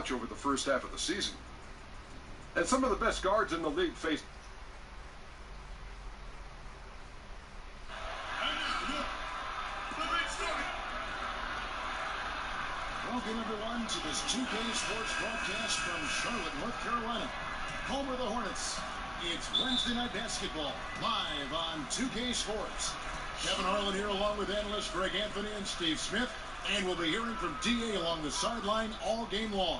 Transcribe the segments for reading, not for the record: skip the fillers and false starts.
watch over the first half of the season. And some of the best guards in the league faced. Welcome, everyone, to this 2K Sports broadcast from Charlotte, North Carolina, home of the Hornets. It's Wednesday Night Basketball, live on 2K Sports. Kevin Harlan here, along with analysts Greg Anthony and Steve Smith, and we'll be hearing from D.A. along the sideline all game long.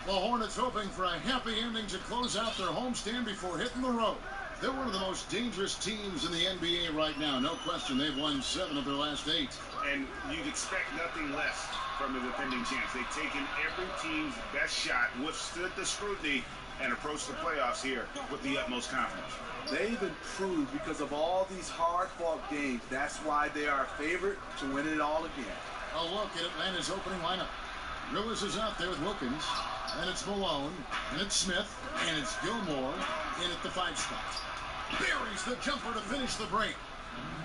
The Hornets hoping for a happy ending to close out their homestand before hitting the road. They're one of the most dangerous teams in the NBA right now. No question, they've won 7 of their last 8. And you'd expect nothing less from the defending champs. They've taken every team's best shot, withstood the scrutiny, and approached the playoffs here with the utmost confidence. They've improved because of all these hard-fought games. That's why they are a favorite to win it all again. A look at Atlanta's opening lineup. Willis is out there with Wilkins, and it's Malone, and it's Smith, and it's Gilmore in at the 5 spot. Buries the jumper to finish the break.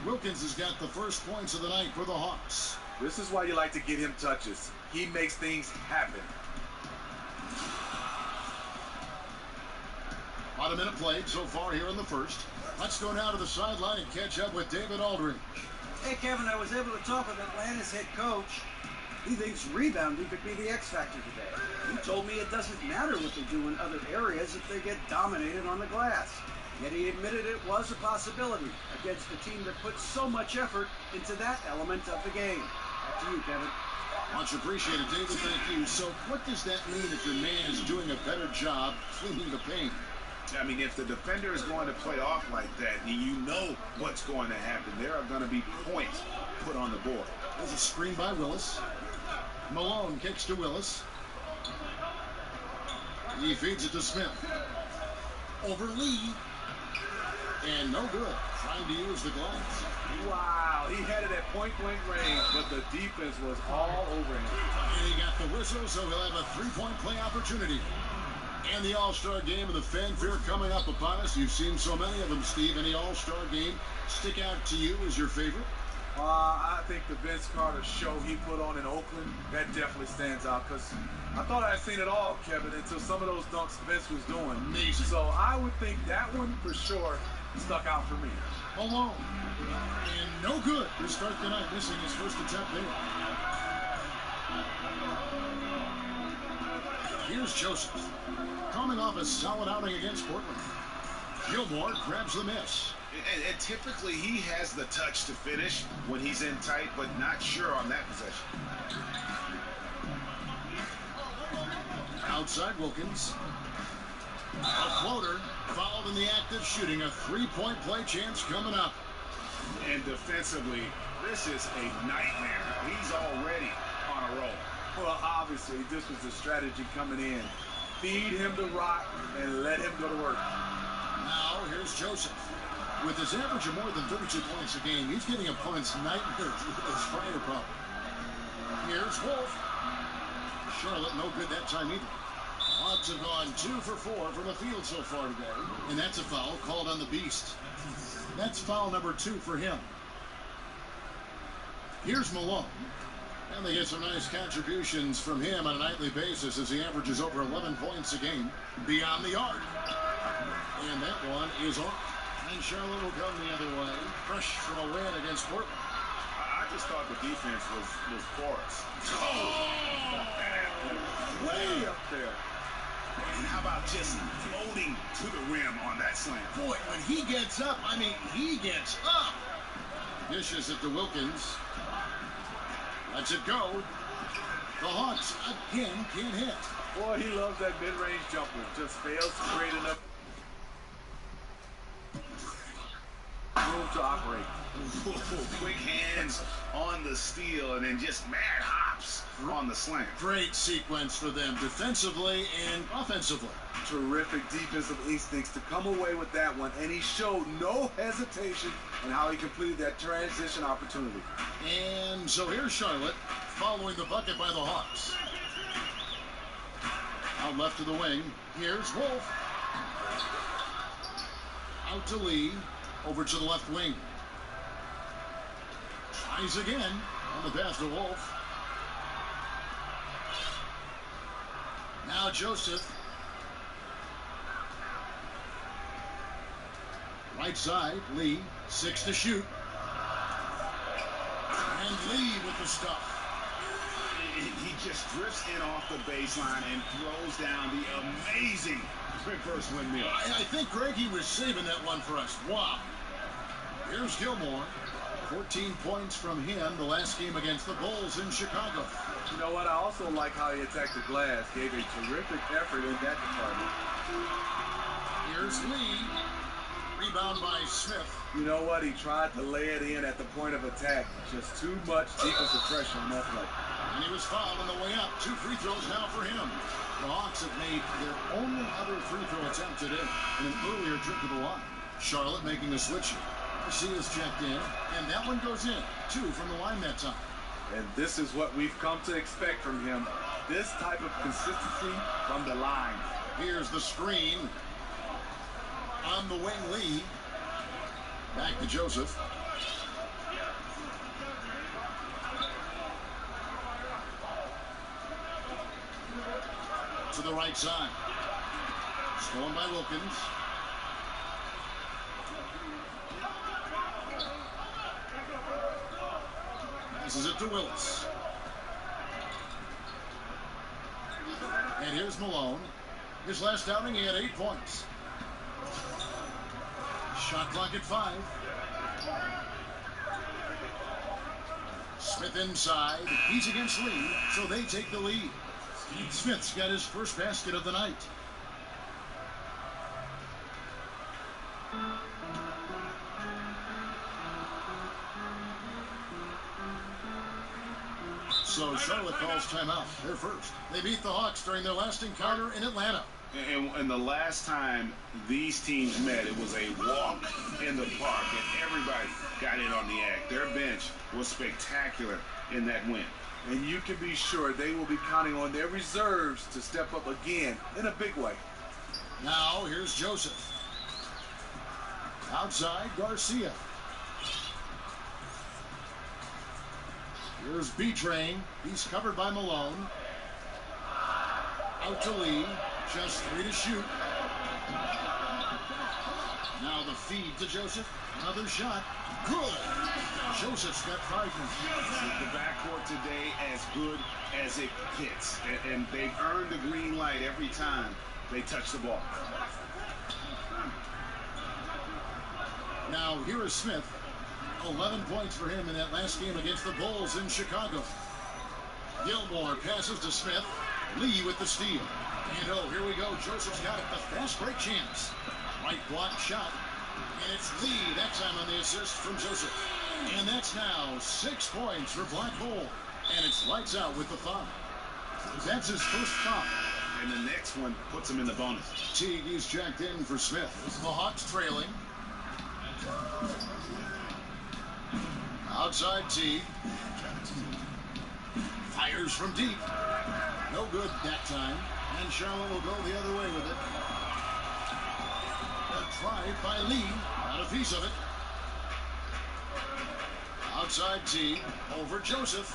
Wilkins has got the first points of the night for the Hawks. This is why you like to get him touches. He makes things happen. About a minute played so far here in the first. Let's go now to the sideline and catch up with David Aldridge. Hey, Kevin, I was able to talk with Atlanta's head coach. He thinks rebounding could be the X factor today. He told me it doesn't matter what they do in other areas if they get dominated on the glass. Yet he admitted it was a possibility against a team that puts so much effort into that element of the game. Back to you, Kevin. Much appreciated, David. Thank you. So what does that mean if your man is doing a better job cleaning the paint? I mean, if the defender is going to play off like that, you know what's going to happen. There are going to be points put on the board. There's a screen by Willis. Malone kicks to Willis. He feeds it to Smith. Over Lee. And no good. Trying to use the glass. Wow, he had it at point-blank range, but the defense was all over him. And he got the whistle, so he'll have a 3-point play opportunity. And the All-Star Game and the fanfare coming up upon us. You've seen so many of them, Steve. Any All-Star Game stick out to you as your favorite? I think the Vince Carter show he put on in Oakland, that definitely stands out because I thought I had seen it all, Kevin, until some of those dunks Vince was doing. Amazing. So I would think that one for sure stuck out for me. Malone. And no good to start the night, missing his first attempt there. Here's Joseph. Coming off a solid outing against Portland. Gilmore grabs the miss. And typically he has the touch to finish when he's in tight, but not sure on that possession. Outside Wilkins. A floater fouled in the act of shooting. A 3-point play chance coming up. And defensively, this is a nightmare. He's already on a roll. Well, obviously, this was the strategy coming in. Feed him the rock and let him go to work. Now, here's Joseph. With his average of more than 32 points a game, he's getting opponents nightmares with his fire problem. Here's Wolf. Charlotte, no good that time either. Hawks have gone 2 for 4 from the field so far today. And that's a foul called on the Beast. That's foul number 2 for him. Here's Malone. And they get some nice contributions from him on a nightly basis as he averages over 11 points a game beyond the arc. And that one is off. And Charlotte will come the other way. Fresh from a win against Portland. I just thought the defense was porous. Way up there. And how about just floating to the rim on that slam? Boy, when he gets up, I mean, he gets up. Dishes it to Wilkins. Lets it go. The Hawks again can't hit. Boy, he loves that mid-range jumper. Just fails to create enough room to operate. Quick hands on the steal and then just mad hops on the slam. Great sequence for them defensively and offensively. Terrific defensive instincts to come away with that one, and he showed no hesitation in how he completed that transition opportunity. And so here's Charlotte following the bucket by the Hawks. Out left to the wing. Here's Wolf. Out to Lee. Over to the left wing. Tries again on the pass to Wolf. Now Joseph. Right side, Lee, 6 to shoot. And Lee with the stuff. He just drifts in off the baseline and throws down the amazing reverse windmill. I think, Greg, he was saving that one for us. Wow. Here's Gilmore. 14 points from him the last game against the Bulls in Chicago. You know what? I also like how he attacked the glass. Gave a terrific effort in that department. Here's Lee. Rebound by Smith. You know what? He tried to lay it in at the point of attack. Just too much defensive pressure on that play. And he was fouled on the way up. 2 free throws now for him. The Hawks have made their only other free throw attempt today in an earlier trip to the line. Charlotte making a switch. Garcia's checked in, and that one goes in. 2 from the line that time. And this is what we've come to expect from him. This type of consistency from the line. Here's the screen. On the wing, Lee. Back to Joseph. To the right side. Stolen by Wilkins. Passes it to Willis. And here's Malone. His last outing, he had 8 points. Shot clock at 5. Smith inside. He's against Lee, so they take the lead. Smith's got his first basket of the night. So Charlotte calls timeout. They're first. They beat the Hawks during their last encounter in Atlanta. And the last time these teams met, it was a walk in the park, and everybody got in on the act. Their bench was spectacular in that win. And you can be sure they will be counting on their reserves to step up again in a big way. Now, here's Joseph. Outside, Garcia. Here's B-Train. He's covered by Malone. Out to Lee. Just 3 to shoot. Now the feed to Joseph. Another shot. Good. Joseph's got 5 points. The backcourt today as good as it gets. And they've earned the green light every time they touch the ball. Now here is Smith. 11 points for him in that last game against the Bulls in Chicago. Gilmore passes to Smith. Lee with the steal. And oh, here we go. Joseph's got it. The fast break chance. Right block shot. And it's Lee that time on the assist from Joseph. And that's now 6 points for Black Hole. And it's lights out with the foul. That's his first foul. And the next one puts him in the bonus. Teague is jacked in for Smith. The Hawks trailing. Outside Teague. Fires from deep. No good that time. And Charlotte will go the other way with it. A try by Lee. Not a piece of it. Outside Teague. Over Joseph.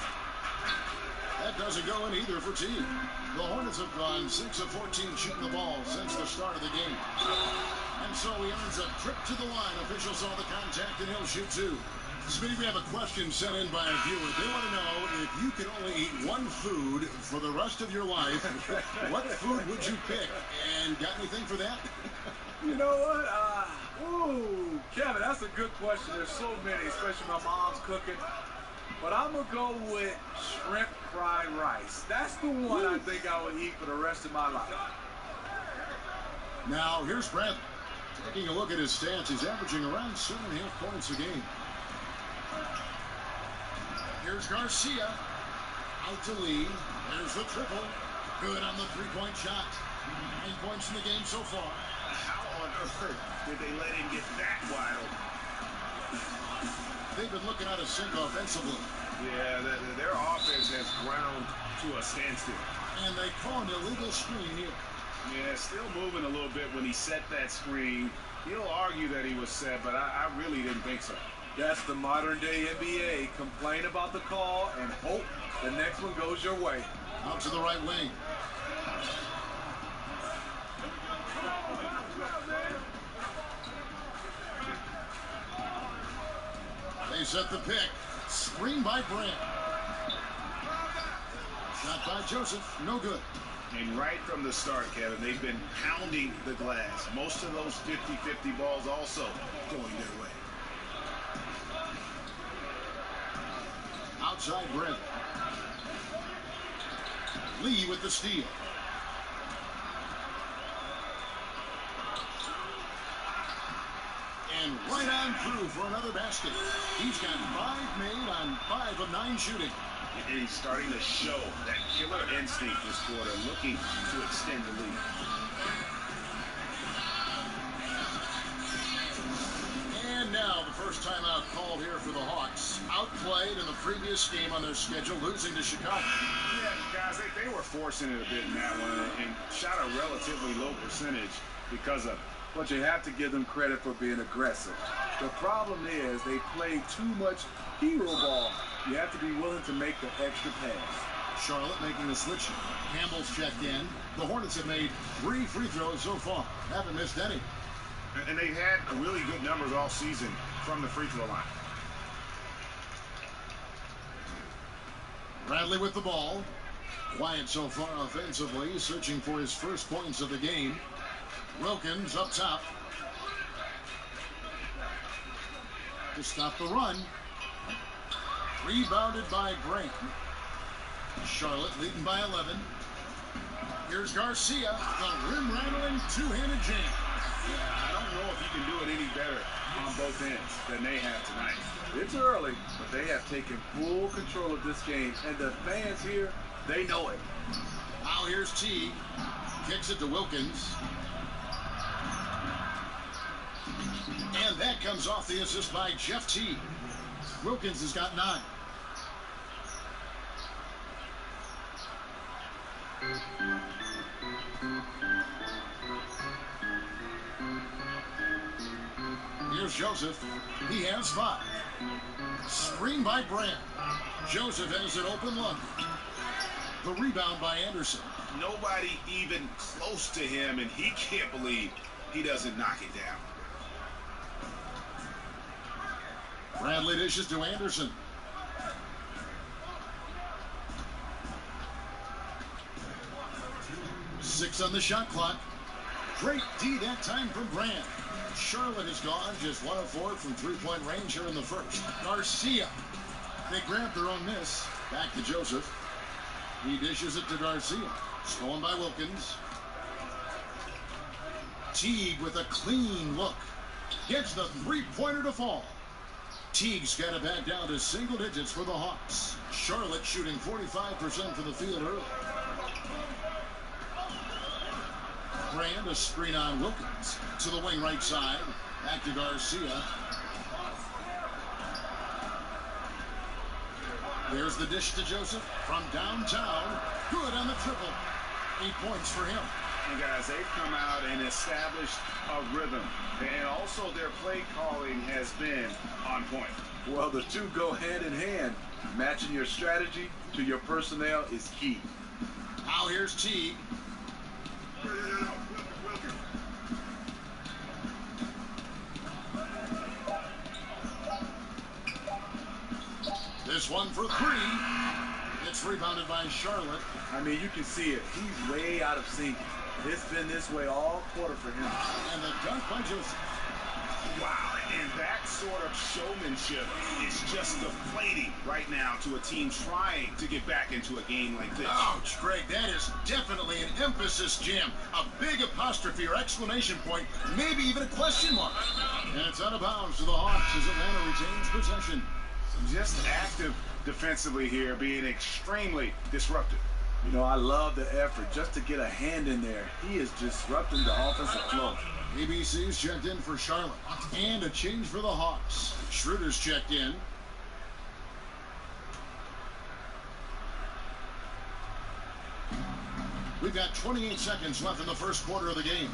That doesn't go in either for Teague. The Hornets have gone 6 of 14 shooting the ball since the start of the game. And so he earns a trip to the line. Officials saw the contact and he'll shoot 2. Smitty, we have a question sent in by a viewer. They want to know if you could only eat one food for the rest of your life, what food would you pick? And got anything for that? You know what? Kevin, that's a good question. There's so many, especially my mom's cooking. But I'm going to go with shrimp fried rice. That's the one I think I would eat for the rest of my life. Now, here's Brent. Taking a look at his stats, he's averaging around 7.5 points a game. Here's Garcia. Out to Lee. There's the triple. Good on the 3-point shot. 9 points in the game so far. How on earth did they let him get that wide open? They've been looking out of sync offensively. Yeah, their offense has ground to a standstill. And they call an illegal screen here. Yeah, still moving a little bit when he set that screen. He'll argue that he was set, but I really didn't think so. That's the modern day NBA. Complain about the call and hope the next one goes your way. Out to the right wing. He's at the pick. Screen by Brand. Shot by Joseph. No good. And right from the start, Kevin, they've been pounding the glass. Most of those 50-50 balls also going their way. Outside Brent. Lee with the steal. And right on through for another basket. He's got 5 made on 5 of 9 shooting. And he's starting to show that killer instinct this quarter, looking to extend the lead. And now the first timeout called here for the Hawks. Outplayed in the previous game on their schedule, losing to Chicago. Yeah, guys, they were forcing it a bit in that one and shot a relatively low percentage because of it. But you have to give them credit for being aggressive. The problem is they play too much hero ball. You have to be willing to make the extra pass. Charlotte making the switch. Campbell's checked in. The Hornets have made 3 free throws so far. Haven't missed any. And they've had really good numbers all season from the free throw line. Bradley with the ball. Quiet so far offensively, searching for his first points of the game. Wilkins up top to stop the run. Rebounded by Brand. Charlotte leading by 11. Here's Garcia, the rim-rattling two-handed jam. Yeah, I don't know if you can do it any better on both ends than they have tonight. It's early, but they have taken full control of this game, and the fans here, they know it. Now here's Teague. Kicks it to Wilkins. And that comes off the assist by Jeff Teague. Wilkins has got 9. Here's Joseph. He has 5. Screen by Brand. Joseph has an open look. The rebound by Anderson. Nobody even close to him, and he can't believe he doesn't knock it down. Bradley dishes to Anderson. Six on the shot clock. Great D that time from Brand. Charlotte is gone, just 1 of 4 from three-point range here in the first. Garcia. They grab their own miss. Back to Joseph. He dishes it to Garcia. Stolen by Wilkins. Teague with a clean look. Gets the three-pointer to fall. Teague's got it back down to single digits for the Hawks. Charlotte shooting 45% from the field early. Brand, a screen on Wilkins. To the wing right side. Back to Garcia. There's the dish to Joseph from downtown. Good on the triple. 8 points for him. And guys, they've come out and established a rhythm. And also their play calling has been on point. Well, the two go hand in hand. Matching your strategy to your personnel is key. Now here's Teague. This one for 3. It's rebounded by Charlotte. I mean, you can see it. He's way out of sync. It's been this way all quarter for him. And the dunk by Joseph. Wow, and that sort of showmanship is just deflating right now to a team trying to get back into a game like this. Ouch, Greg, that is definitely an emphasis jam. A big apostrophe or exclamation point, maybe even a question mark. And it's out of bounds to the Hawks as Atlanta retains possession. Just active defensively here, being extremely disruptive. You know, I love the effort just to get a hand in there. He is disrupting the offensive flow. ABC's checked in for Charlotte. And a change for the Hawks. Schroeder's checked in. We've got 28 seconds left in the first quarter of the game.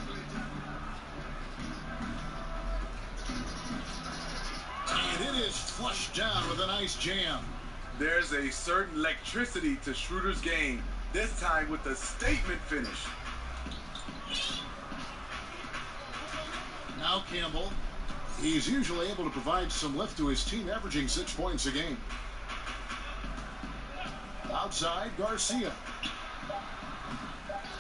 And it is flushed down with a nice jam. There's a certain electricity to Schroeder's game, this time with a statement finish. Now Campbell He's usually able to provide some lift to his team, averaging 6 points a game. Outside, Garcia.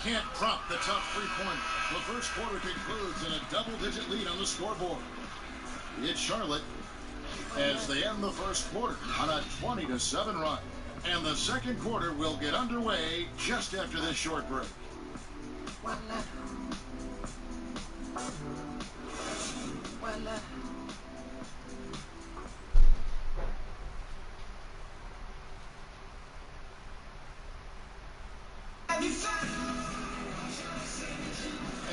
Can't prop the tough three-pointer. The first quarter concludes in a double-digit lead on the scoreboard. It's Charlotte as they end the first quarter on a 20-7 run. And the second quarter will get underway just after this short break.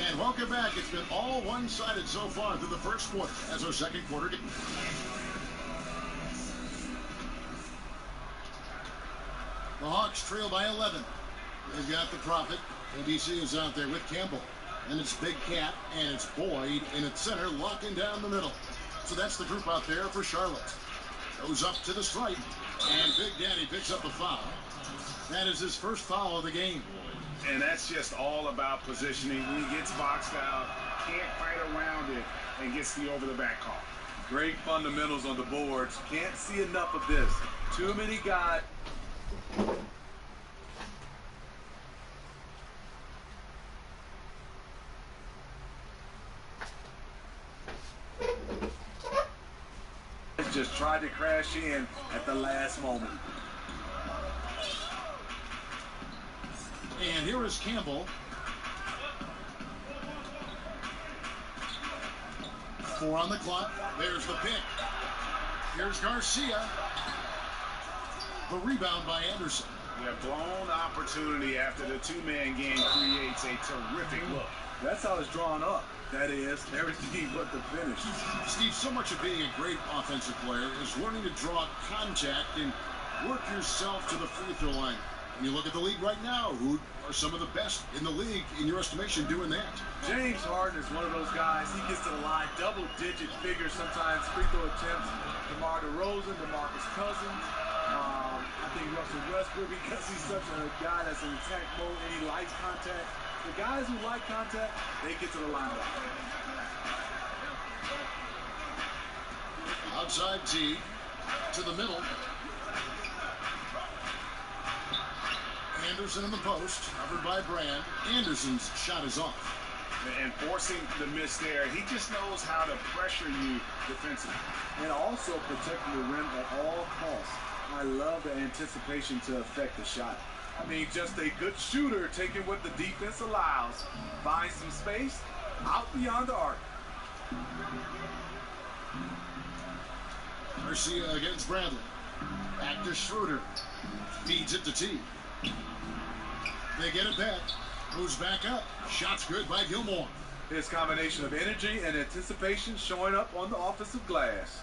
And welcome back. It's been all one-sided so far through the first quarter as our second quarter gets. The Hawks trail by 11. They've got the Prophet. ABC is out there with Campbell. And it's Big Cat and it's Boyd in its center, locking down the middle. So that's the group out there for Charlotte. Goes up to the stripe. And Big Daddy picks up a foul. That is his first foul of the game. And that's just all about positioning. When he gets boxed out, can't fight around it, and gets the over-the-back call. Great fundamentals on the boards. Can't see enough of this. Too many guys. Just tried to crash in at the last moment. And here is Campbell. 4 on the clock. There's the pick. Here's Garcia. The rebound by Anderson. Yeah, blown opportunity after the two-man game creates a terrific look. That's how it's drawn up. That is everything but the finish. Steve, so much of being a great offensive player is learning to draw contact and work yourself to the free throw line. When you look at the league right now, who are some of the best in the league, in your estimation, doing that? James Harden is one of those guys. He gets to the line, double-digit figures sometimes, free throw attempts. DeMar DeRozan, DeMarcus Cousins. I think Russell Westbrook, because he's such a guy that's in attack mode and he likes contact. The guys who like contact, they get to the line a lot. Outside T to the middle. Anderson in the post, covered by Brand. Anderson's shot is off. And forcing the miss there, he just knows how to pressure you defensively. And also protecting the rim at all costs. I love the anticipation to affect the shot. I mean, just a good shooter taking what the defense allows. Find some space out beyond the arc. Garcia against Bradley. Back to Schroeder. Feeds it to T. They get it back. Moves back up. Shot's good by Gilmore. His combination of energy and anticipation showing up on the offensive glass.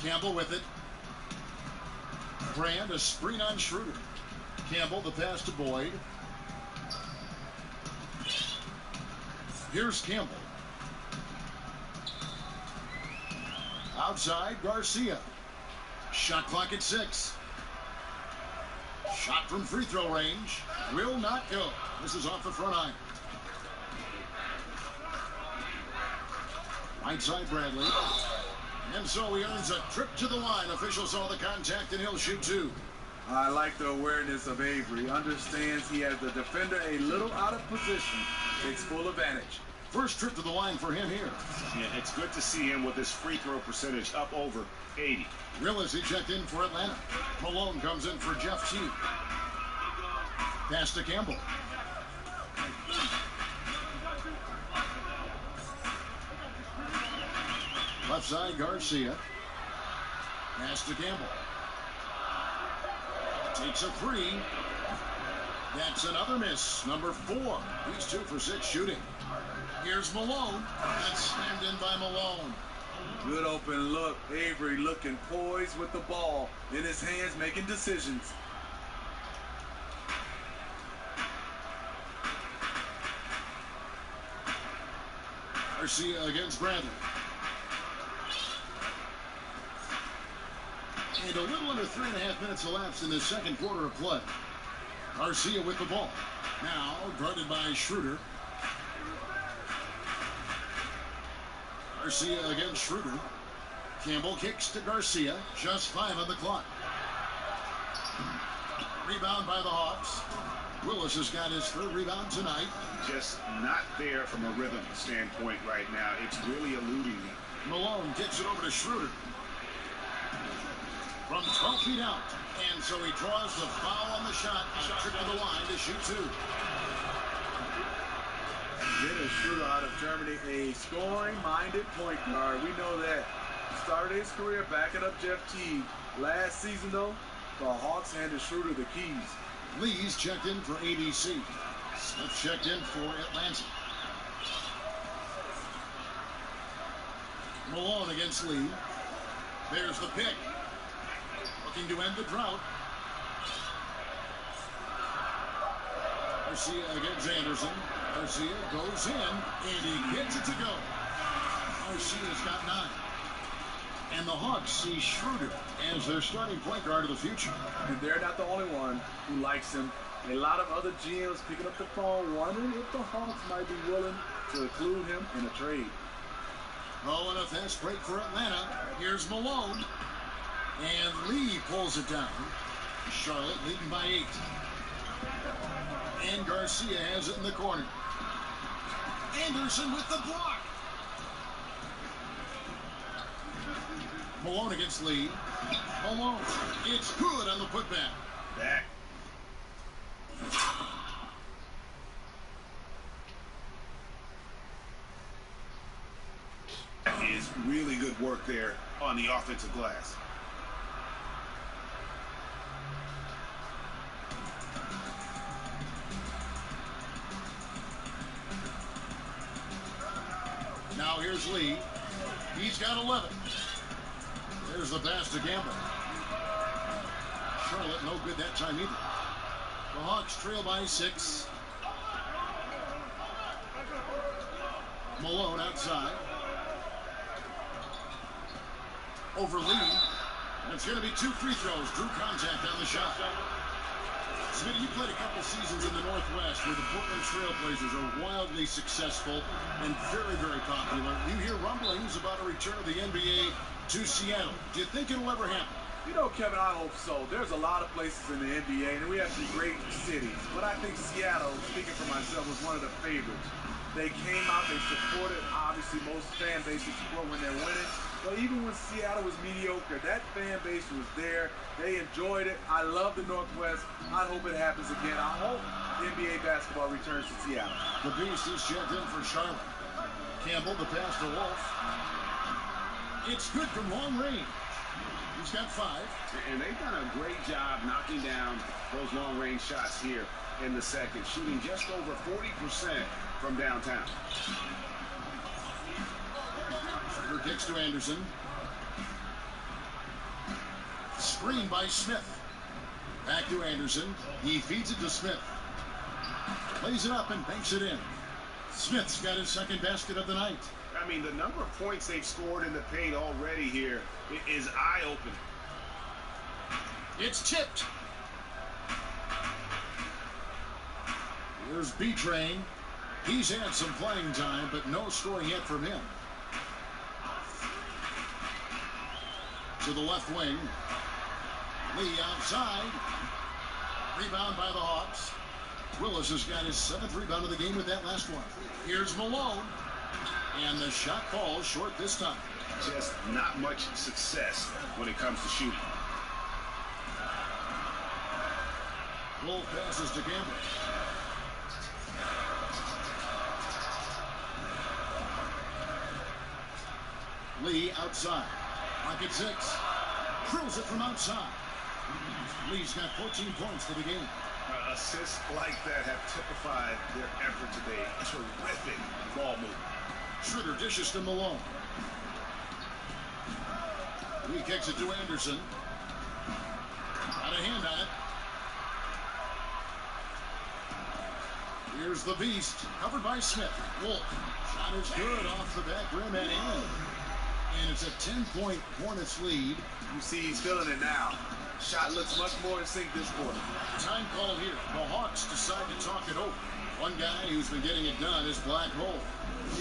Campbell with it. Brand, a screen on Schroeder. Campbell, the pass to Boyd. Here's Campbell. Outside, Garcia. Shot clock at 6. Shot from free throw range. Will not go. This is off the front line. Right side, Bradley. And so he earns a trip to the line. Officials saw the contact and he'll shoot 2. I like the awareness of Avery. Understands he has the defender a little out of position. Takes full advantage. First trip to the line for him here. Yeah, it's good to see him with his free throw percentage up over 80. Real he checked in for Atlanta. Malone comes in for Jeff T. Pass to Campbell. Left side, Garcia. Pass to Campbell. Takes a 3. That's another miss. Number 4. He's 2 for 6 shooting. Here's Malone. That's slammed in by Malone. Good open look. Avery looking poised with the ball in his hands, making decisions. Garcia against Bradley. And a little under 3.5 minutes elapsed in the second quarter of play. Garcia with the ball. Now guarded by Schroeder. Garcia against Schroeder. Campbell kicks to Garcia. Just 5 on the clock. Rebound by the Hawks. Willis has got his 3rd rebound tonight. Just not there from a rhythm standpoint right now. It's really eluding him. Malone gets it over to Schroeder. From 12 feet out. And so he draws the foul on the shot. A trip to the line to shoot 2. Dennis Schroeder out of Germany, a scoring-minded point guard. We know that. Started his career backing up Jeff Teague. Last season, though, the Hawks handed Schroeder the keys. Lee's checked in for ABC. Smith checked in for Atlanta. Malone against Lee. There's the pick. Looking to end the drought. Garcia against Anderson. Garcia goes in, and he gets it to go. Garcia's got 9. And the Hawks see Schroeder as their starting point guard of the future. And they're not the only one who likes him. A lot of other GMs picking up the phone, wondering if the Hawks might be willing to include him in a trade. Oh, and a fast break for Atlanta. Here's Malone. And Lee pulls it down. Charlotte leading by 8. And Garcia has it in the corner. Anderson with the block. Malone against Lee. Malone. It's good on the putback. Back. That is really good work there on the offensive glass. Now here's Lee. He's got 11. There's the pass to Gamble. Charlotte no good that time either. The Hawks trail by 6. Malone outside. Over Lee. And it's going to be 2 free throws. Drew contact on the shot. Smitty, you played a couple seasons in the Northwest where the Portland Trailblazers are wildly successful and very, very popular. You hear rumblings about a return of the NBA to Seattle. Do you think it'll ever happen? You know, Kevin, I hope so. There's a lot of places in the NBA, and we have some great cities. But I think Seattle, speaking for myself, was one of the favorites. They came out, they supported. Obviously, most fan bases support when they're winning. But even when Seattle was mediocre, that fan base was there. They enjoyed it. I love the Northwest. I hope it happens again. I hope NBA basketball returns to Seattle. The Beast is checked in for Charlotte. Campbell, the pass to Wolf. It's good from long range. He's got 5. And they've done a great job knocking down those long-range shots here in the second, shooting just over 40% from downtown. Schroeder kicks to Anderson. Screen by Smith. Back to Anderson. He feeds it to Smith. Lays it up and banks it in. Smith's got his 2nd basket of the night. I mean, the number of points they've scored in the paint already here is eye-opening. It's tipped. Here's B-Train. He's had some playing time, but no scoring yet from him. To the left wing. Lee outside. Rebound by the Hawks. Willis has got his 7th rebound of the game with that last one. Here's Malone. And the shot falls short this time. Just not much success when it comes to shooting. Wolf passes to Gamble. Lee outside. Pocket 6. Drills it from outside. Lee's got 14 points for the game. Assists like that have typified their effort today. Terrific ball movement. Schroeder dishes to Malone. Lee kicks it to Anderson. Got a hand on it. Here's the Beast, covered by Smith. Wolf. Shot is good off the back rim and in. And it's It's a 10-point Hornets lead. You see he's feeling it now. Shot looks much more in sync this quarter. Time call here. The Hawks decide to talk it over. One guy who's been getting it done is Black Hole.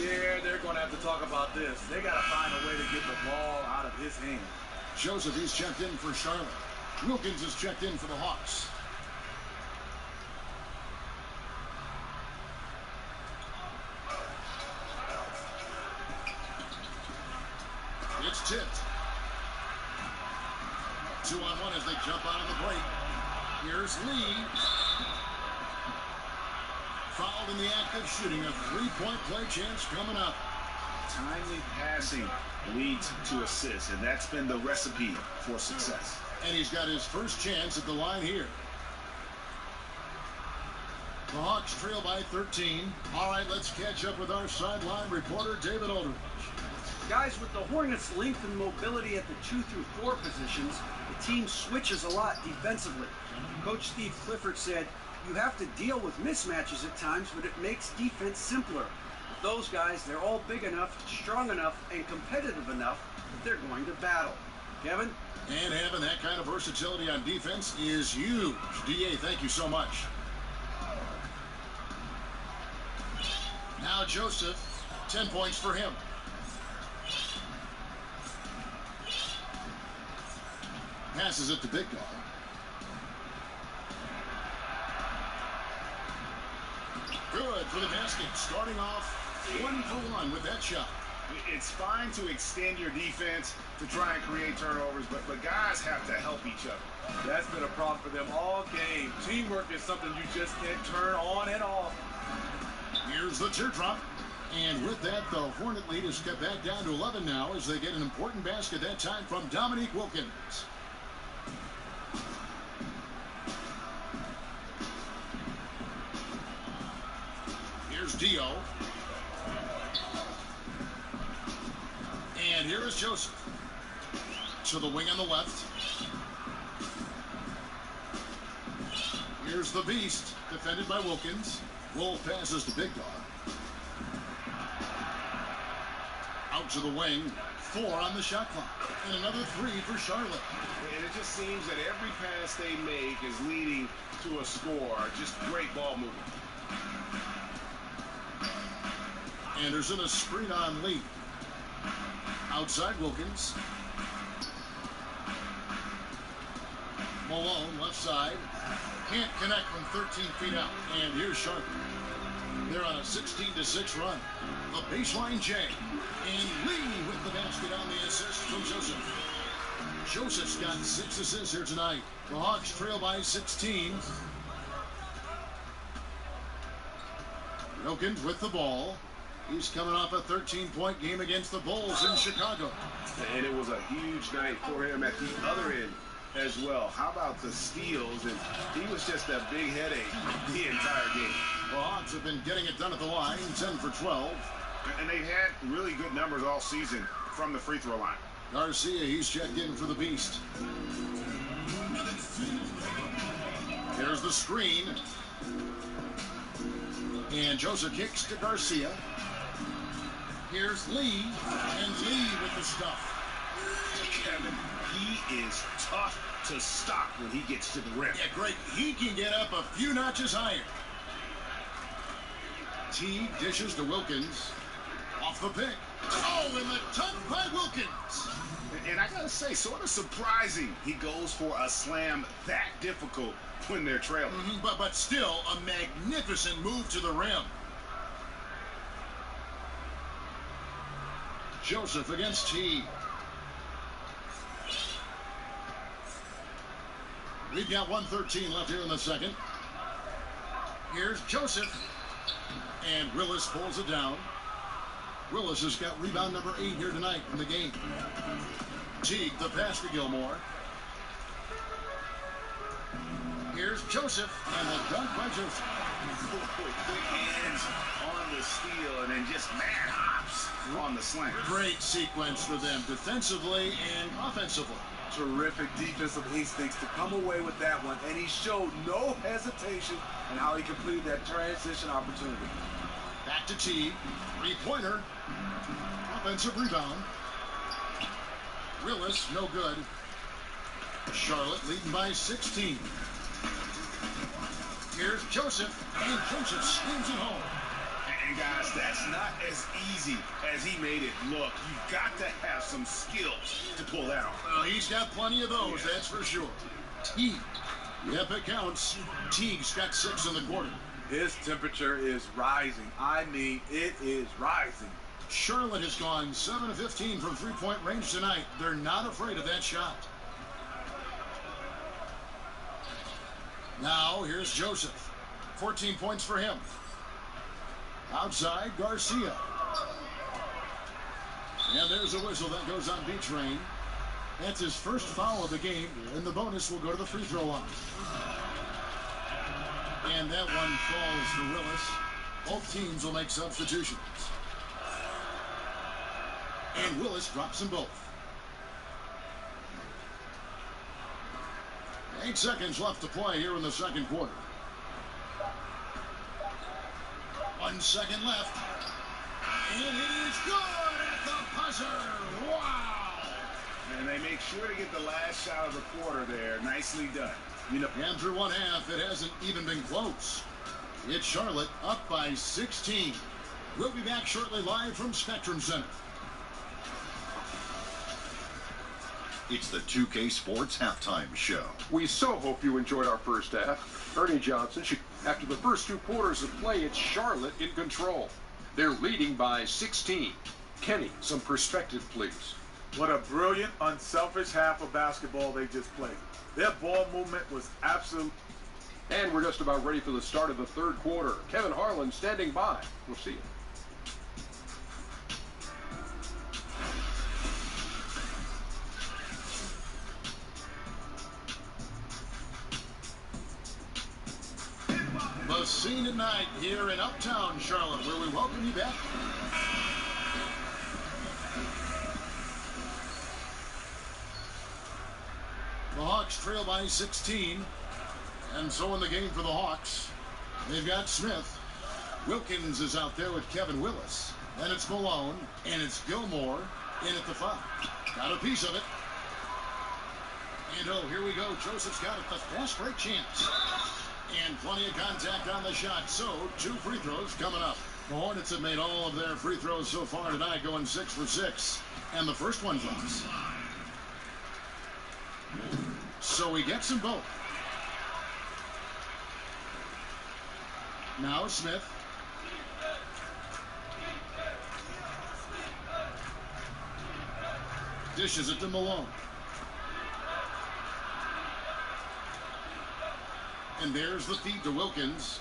Yeah, they're going to have to talk about this. They got to find a way to get the ball out of his hand. Joseph, he's checked in for Charlotte. Wilkins is checked in for the Hawks. It's tipped. 2-on-1 as they jump out on the break. Here's Lee. Fouled in the act of shooting. A three-point play chance coming up. Timely passing leads to assists, and that's been the recipe for success. And he's got his first chance at the line here. The Hawks trail by 13. All right, let's catch up with our sideline reporter, David Aldridge. Guys, with the Hornets' length and mobility at the 2 through 4 positions, the team switches a lot defensively. Coach Steve Clifford said, you have to deal with mismatches at times, but it makes defense simpler. With those guys, they're all big enough, strong enough, and competitive enough that they're going to battle. Kevin? And having that kind of versatility on defense is huge. DA, thank you so much. Now Joseph, 10 points for him. Passes it to Big Dog. Good for the basket. Starting off 1-for-1 with that shot. It's fine to extend your defense to try and create turnovers, but guys have to help each other. That's been a problem for them all game. Teamwork is something you just can't turn on and off. Here's the teardrop. And with that, the Hornet lead is cut back down to 11 now as they get an important basket that time from Dominique Wilkins. Here's Dio. And here is Joseph. To the wing on the left. Here's the Beast, defended by Wilkins. Wolf passes to Big Dog. Out to the wing. 4 on the shot clock. And another 3 for Charlotte. And it just seems that every pass they make is leading to a score. Just great ball movement. Anderson, a screen on Lee. Outside Wilkins. Malone, left side. Can't connect from 13 feet out. And here's Charlotte. They're on a 16-6 run. The baseline J. And Lee with the basket on the assist from Joseph. Joseph's got 6 assists here tonight. The Hawks trail by 16. Wilkins with the ball. He's coming off a 13-point game against the Bulls in Chicago. And it was a huge night for him at the other end as well. How about the steals? And he was just a big headache the entire game. The Hawks have been getting it done at the line, 10 for 12. And they've had really good numbers all season from the free throw line. Garcia, he's checked in for the Beast. There's the screen. And Joseph kicks to Garcia. Here's Lee, and Lee with the stuff. Kevin, he is tough to stop when he gets to the rim. Yeah, great. He can get up a few notches higher. T dishes to Wilkins. Off the pick. Oh, and the dunk by Wilkins. And I gotta say, sort of surprising he goes for a slam that difficult when they're trailing. But still a magnificent move to the rim. Joseph against T. We've got 1:13 left here in the second. Here's Joseph. And Willis pulls it down. Willis has got rebound number 8 here tonight in the game. Teague, the pass to Gilmore. Here's Joseph, and the dunk by Joseph. Quick hands on the steal, and then just mad hops on the slam. Great sequence for them, defensively and offensively. Terrific defensive instincts to come away with that one, and he showed no hesitation in how he completed that transition opportunity. Back to T. 3-pointer. Offensive rebound. Willis, no good. Charlotte leading by 16. Here's Joseph, and Joseph screams it home. And guys, that's not as easy as he made it look. You've got to have some skills to pull that off. Well, he's got plenty of those, that's for sure. Teague. Yep, it counts. Teague's got 6 in the quarter. His temperature is rising. I mean, it is rising. Charlotte has gone 7 of 15 from three-point range tonight. They're not afraid of that shot. Now, here's Joseph. 14 points for him. Outside, Garcia. And there's a whistle that goes on B-Train. That's his first foul of the game, and the bonus will go to the free throw line. And that one falls for Willis. Both teams will make substitutions. And Willis drops them both. 8 seconds left to play here in the second quarter. 1 second left. And it is good at the buzzer. Wow. And they make sure to get the last shot of the quarter there. Nicely done. You know, and through one half, it hasn't even been close. It's Charlotte up by 16. We'll be back shortly live from Spectrum Center. It's the 2K Sports Halftime Show. We so hope you enjoyed our first half. Ernie Johnson, after the first 2 quarters of play, it's Charlotte in control. They're leading by 16. Kenny, some perspective, please. What a brilliant, unselfish half of basketball they just played. Their ball movement was absolute. And we're just about ready for the start of the third quarter. Kevin Harlan standing by. We'll see you. The scene tonight here in Uptown Charlotte, where we welcome you back. The Hawks trail by 16. And so in the game for the Hawks, they've got Smith. Wilkins is out there with Kevin Willis. Then it's Malone, and it's Gilmore in at the 5. Got a piece of it. And oh, here we go. Joseph's got it. The fast break chance. And plenty of contact on the shot. So, 2 free throws coming up. The Hornets have made all of their free throws so far tonight, going 6 for 6. And the first one drops. So he gets them both. Now Smith. Dishes it to Malone. And there's the feed to Wilkins.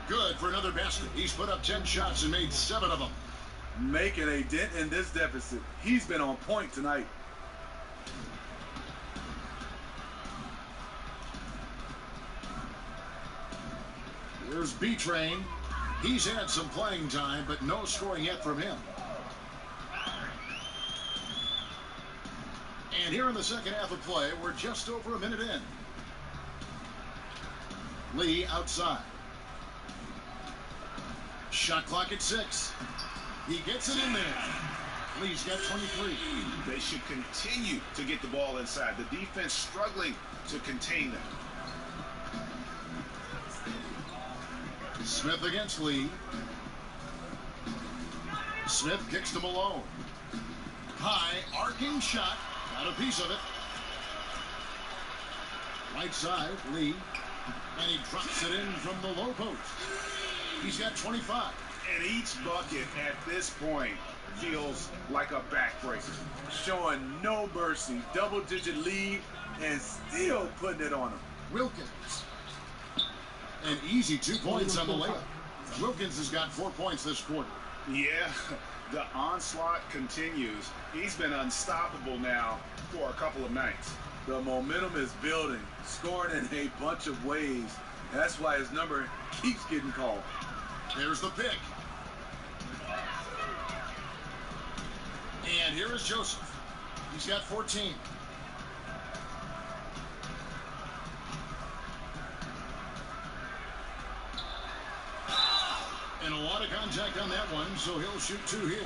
Good for another basket. He's put up 10 shots and made 7 of them. Making a dent in this deficit. He's been on point tonight. Here's B-Train. He's had some playing time, but no scoring yet from him. And here in the second half of play, we're just over a minute in. Lee outside. Shot clock at 6. He gets it in there. Lee's got 23. They should continue to get the ball inside. The defense struggling to contain them. Smith against Lee. Smith kicks to Malone. High, arcing shot. Got a piece of it. Right side, Lee. And he drops it in from the low post. He's got 25. And each bucket at this point feels like a backbreaker. Showing no mercy. Double-digit lead and still putting it on him. Wilkins. An easy 2 points on the layup. Wilkins has got 4 points this quarter. Yeah, the onslaught continues. He's been unstoppable now for a couple of nights. The momentum is building, scoring in a bunch of ways. That's why his number keeps getting called. There's the pick. And here is Joseph. He's got 14. And a lot of contact contact on that one, so he'll shoot 2 here.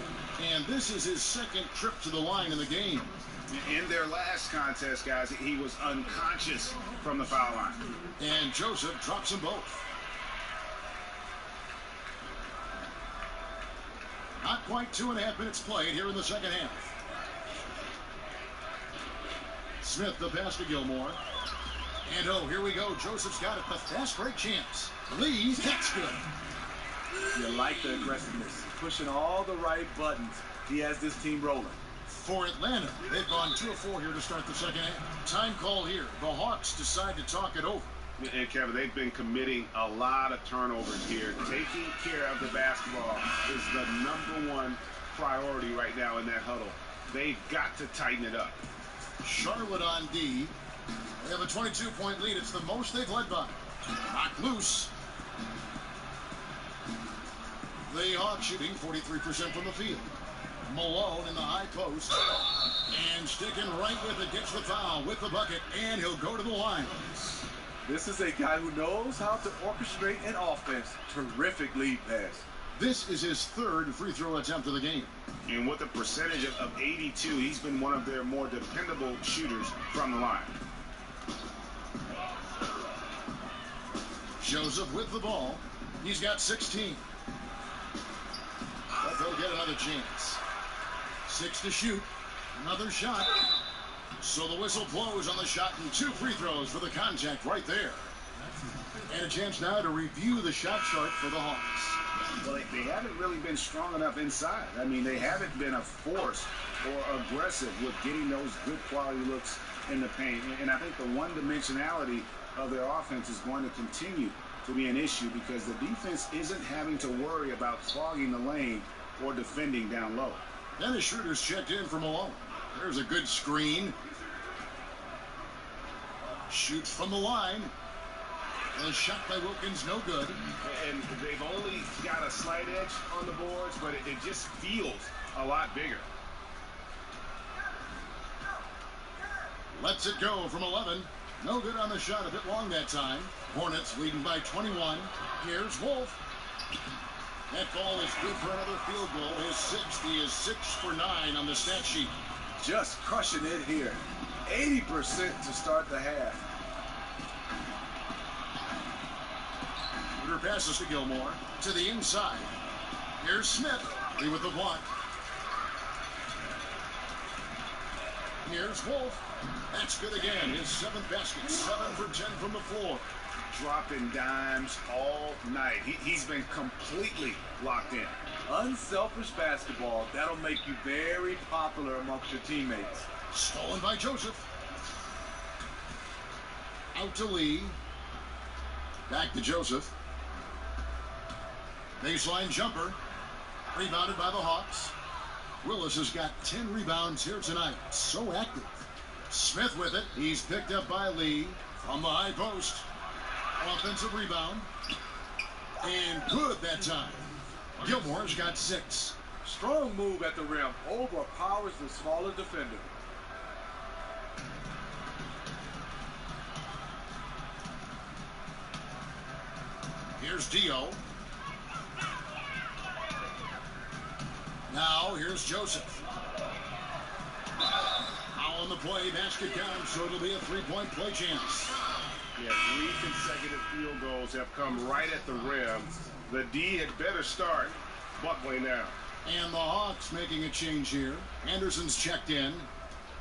And this is his second trip to the line in the game. In their last contest, guys, he was unconscious from the foul line. And Joseph drops them both. Not quite 2.5 minutes played here in the second half. Smith the pass to Gilmore. And oh, here we go. Joseph's got it. The fast break chance. Lee, that's good. You like the aggressiveness, pushing all the right buttons. He has this team rolling. For Atlanta, they've gone 2 of 4 here to start the second half. Time call here. The Hawks decide to talk it over. And Kevin, they've been committing a lot of turnovers here. Taking care of the basketball is the #1 priority right now in that huddle. They've got to tighten it up. Charlotte on D. They have a 22-point lead. It's the most they've led by. Knocked loose. The Hawks shooting 43% from the field. Malone in the high post. And sticking right with it. Gets the foul with the bucket. And he'll go to the line. This is a guy who knows how to orchestrate an offense. Terrific lead pass. This is his 3rd free throw attempt of the game. And with a percentage of 82, he's been one of their more dependable shooters from the line. Joseph with the ball. He's got 16. But they'll get another chance. 6 to shoot. Another shot. So the whistle blows on the shot and 2 free throws for the contact right there. And a chance now to review the shot chart for the Hawks. Well, they haven't really been strong enough inside. I mean, they haven't been a force or aggressive with getting those good quality looks in the paint. And I think the one-dimensionality of their offense is going to continue to be an issue because the defense isn't having to worry about clogging the lane or defending down low. Dennis Schroeder's checked in for Malone. There's a good screen. Shoots from the line. A shot by Wilkins, no good. And they've only got a slight edge on the boards, but it just feels a lot bigger. Lets it go from 11. No good on the shot, a bit long that time. Hornets leading by 21. Here's Wolf. That ball is good for another field goal. His 6th. He is 6 for 9 on the stat sheet. Just crushing it here. 80% to start the half. Schroeder passes to Gilmore. To the inside. Here's Smith. Lee with the block. Here's Wolf. That's good again. His 7th basket. 7 for 10 from the floor. Dropping dimes all night. He's been completely locked in. Unselfish basketball. That'll make you very popular amongst your teammates. Stolen by Joseph. Out to Lee. Back to Joseph. Baseline jumper. Rebounded by the Hawks. Willis has got 10 rebounds here tonight. So active. Smith with it. He's picked up by Lee from the high post. Offensive rebound. And good that time. Gilmore's got 6. Strong move at the rim. Overpowers the smaller defender. Here's Dio. Now here's Joseph. Now on the play, basket counts, so it'll be a 3-point play chance. Yeah, 3 consecutive field goals have come right at the rim. The D had better start buckling now. And the Hawks making a change here. Anderson's checked in.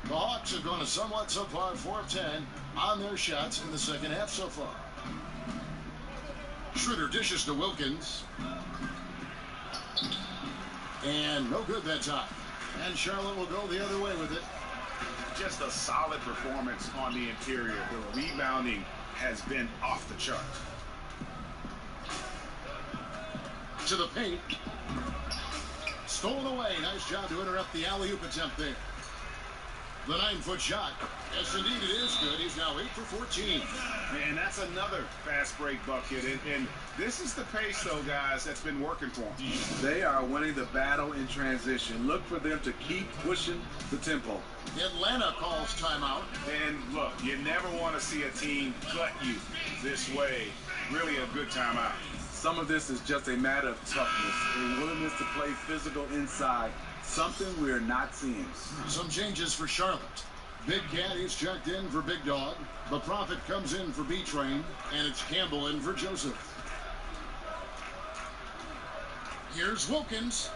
The Hawks have gone a somewhat subpar 4 of 10 on their shots in the second half so far. Schroeder dishes to Wilkins. And no good that time. And Charlotte will go the other way with it. Just a solid performance on the interior. The rebounding has been off the chart. To the paint. Stolen away. Nice job to interrupt the alley-oop attempt there. The 9-foot shot. Yes, indeed, it is good. He's now 8 for 14. And that's another fast break bucket. And this is the pace, though, guys, that's been working for them. They are winning the battle in transition. Look for them to keep pushing the tempo. Atlanta calls timeout. And look, you never want to see a team cut you this way. Really a good timeout. Some of this is just a matter of toughness, a willingness to play physical inside, something we're not seeing. Some changes for Charlotte. Big Cat is checked in for Big Dog. The Prophet comes in for B-Train, and it's Campbell in for Joseph. Here's Wilkins.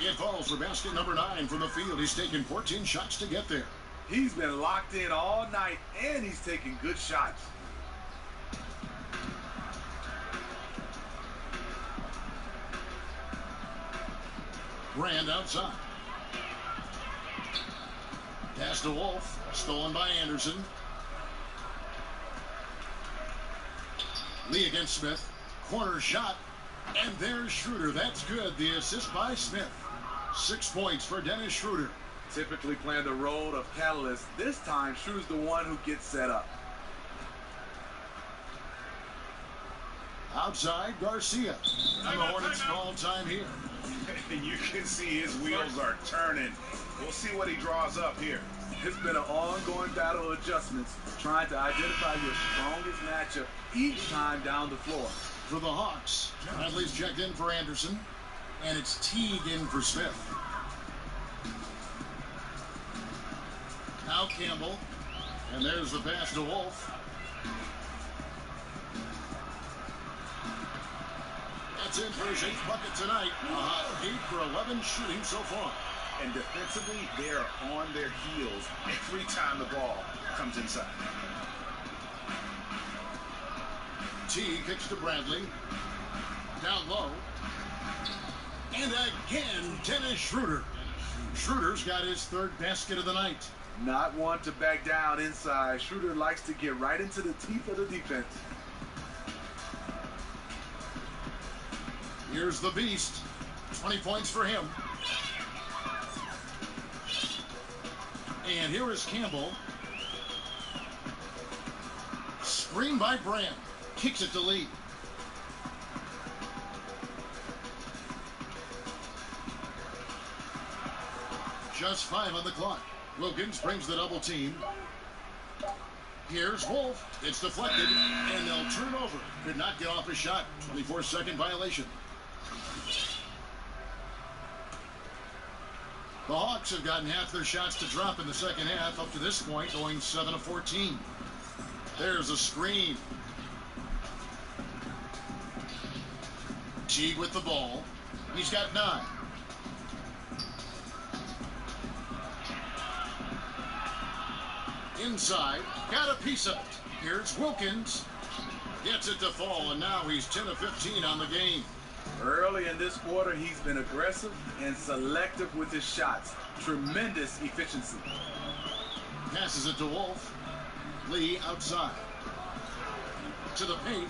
It falls for basket number 9 from the field. He's taken 14 shots to get there. He's been locked in all night, and he's taking good shots. Brand outside. Pass to Wolf. Stolen by Anderson. Lee against Smith. Corner shot. And there's Schroeder. That's good. The assist by Smith. 6 points for Dennis Schroeder. Typically playing the role of catalyst. This time, Schroeder's the one who gets set up. Outside, Garcia. And the Hornets call time here. You can see his wheels are turning. We'll see what he draws up here. It's been an ongoing battle of adjustments, trying to identify your strongest matchup each time down the floor. For the Hawks, Bradley's checked in for Anderson, and it's Teague in for Smith. Now Campbell, and there's the pass to Wolf. That's in for his 8th bucket tonight. 8 for 11 shooting so far. And defensively, they're on their heels every time the ball comes inside. T kicks to Bradley. Down low. And again, Dennis Schroeder. Schroeder's got his 3rd basket of the night. Not one to back down inside. Schroeder likes to get right into the teeth of the defense. Here's the Beast. 20 points for him. And here is Campbell. Screen by Brand. Kicks it to Lee. Just 5 on the clock. Wilkins brings the double team. Here's Wolf. It's deflected, and they'll turn over. Could not get off a shot. 24-second violation. The Hawks have gotten half their shots to drop in the second half up to this point, going 7 of 14. There's a screen. Teague with the ball. He's got 9. Inside, got a piece of it. Here's Wilkins. Gets it to fall, and now he's 10 of 15 on the game. Early in this quarter, he's been aggressive and selective with his shots. Tremendous efficiency. Passes it to Wolf. Lee outside. To the paint.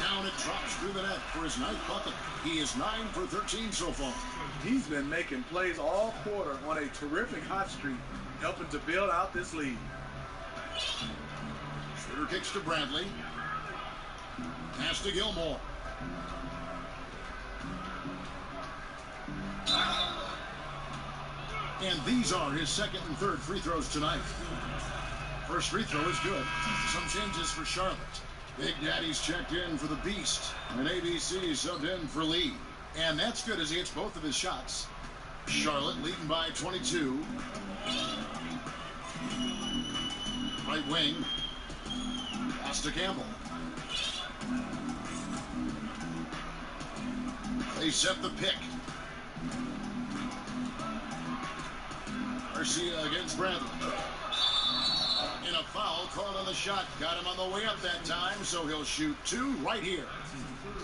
Down it drops through the net for his 9th bucket. He is 9 for 13 so far. He's been making plays all quarter on a terrific hot streak, helping to build out this lead. Schroeder kicks to Bradley. Pass to Gilmore. And these are his 2nd and 3rd free throws tonight. First free throw is good. Some changes for Charlotte. Big Daddy's checked in for the Beast. And ABC subbed in for Lee. And that's good as he hits both of his shots. Charlotte leading by 22. Right wing. Pass to Campbell. They set the pick. Garcia against Bradley. And a foul called on the shot. Got him on the way up that time, so he'll shoot 2 right here.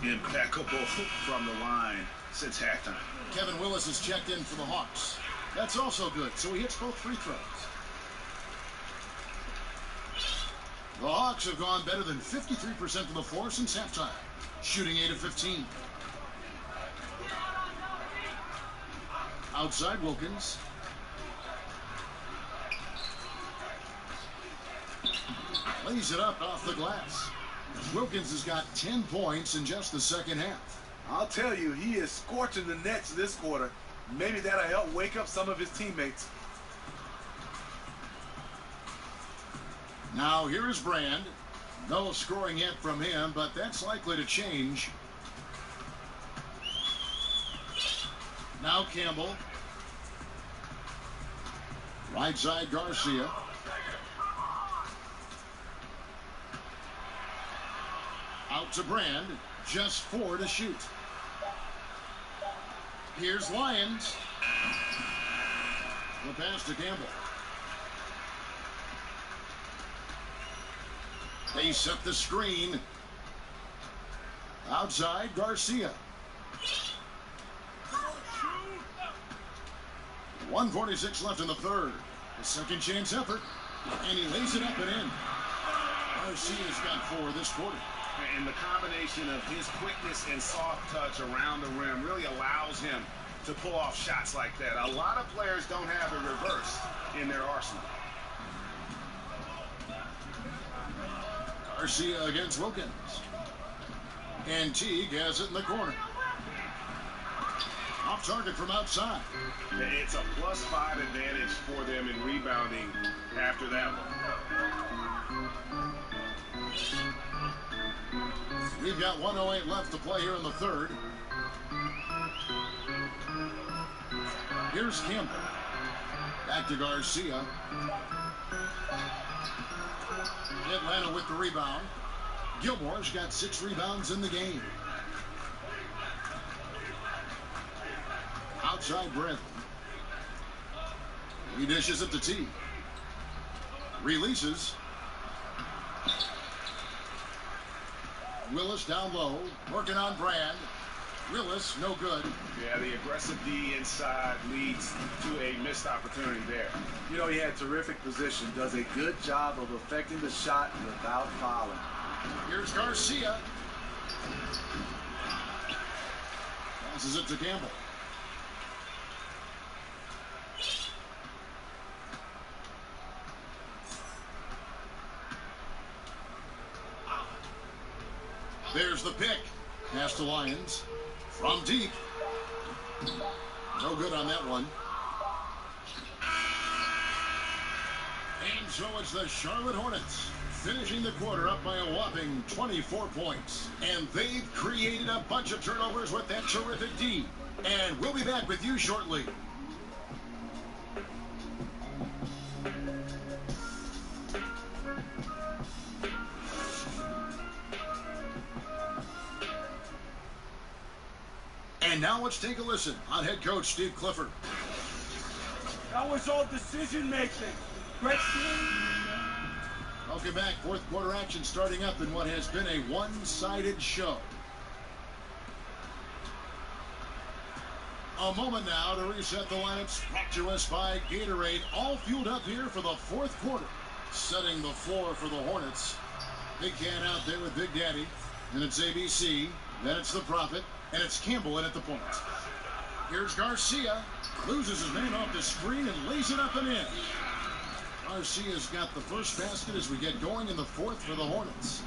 Impeccable from the line since halftime. Kevin Willis is checked in for the Hawks. That's also good, so he hits both free throws. The Hawks have gone better than 53% from the floor since halftime, shooting 8 of 15. Outside Wilkins. Lays it up off the glass. Wilkins has got 10 points in just the second half. I'll tell you, he is scorching the nets this quarter. Maybe that'll help wake up some of his teammates. Now here is Brand. No scoring yet from him, but that's likely to change. Now Campbell. Right side Garcia. Out to Brand. Just 4 to shoot. Here's Lyons. The pass to Campbell. They set the screen. Outside Garcia. 1:46 left in the third. A second chance effort. And he lays it up and in. Garcia's got 4 this quarter. And the combination of his quickness and soft touch around the rim really allows him to pull off shots like that. A lot of players don't have a reverse in their arsenal. Garcia against Wilkins. And Teague has it in the corner. Off target from outside. It's a +5 advantage for them in rebounding after that one. We've got 1:08 left to play here in the third. Here's Campbell. Back to Garcia. Atlanta with the rebound. Gilmore's got 6 rebounds in the game. Outside Bradley. He dishes it to T. Releases. Willis down low. Working on Brand. Willis, no good. Yeah, the aggressive D inside leads to a missed opportunity there. You know, he had terrific position. Does a good job of affecting the shot without fouling. Here's Garcia. Passes it to Campbell. There's the pick. Pass to Lyons. From deep. No good on that one. And so it's the Charlotte Hornets finishing the quarter up by a whopping 24 points. And they've created a bunch of turnovers with that terrific D. And we'll be back with you shortly. And now let's take a listen on head coach Steve Clifford. That was all decision making. Great team. Welcome back. Fourth quarter action starting up in what has been a one-sided show. A moment now to reset the lineups brought to us by Gatorade. All fueled up here for the fourth quarter. Setting the floor for the Hornets. Big Can out there with Big Daddy. And it's ABC. Then it's the Prophet. And it's Campbell in at the point. Here's Garcia. Loses his man off the screen and lays it up and in. Garcia's got the first basket as we get going in the fourth for the Hornets.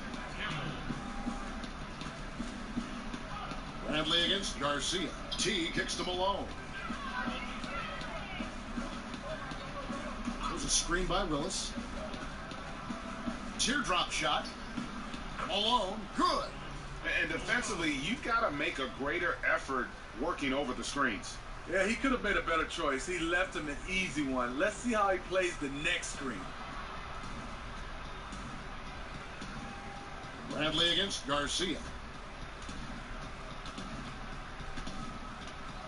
Bradley against Garcia. T kicks to Malone. There's a screen by Willis. Teardrop shot. Malone. Good. And defensively, you've got to make a greater effort working over the screens. Yeah, he could have made a better choice. He left him an easy one. Let's see how he plays the next screen. Bradley against Garcia.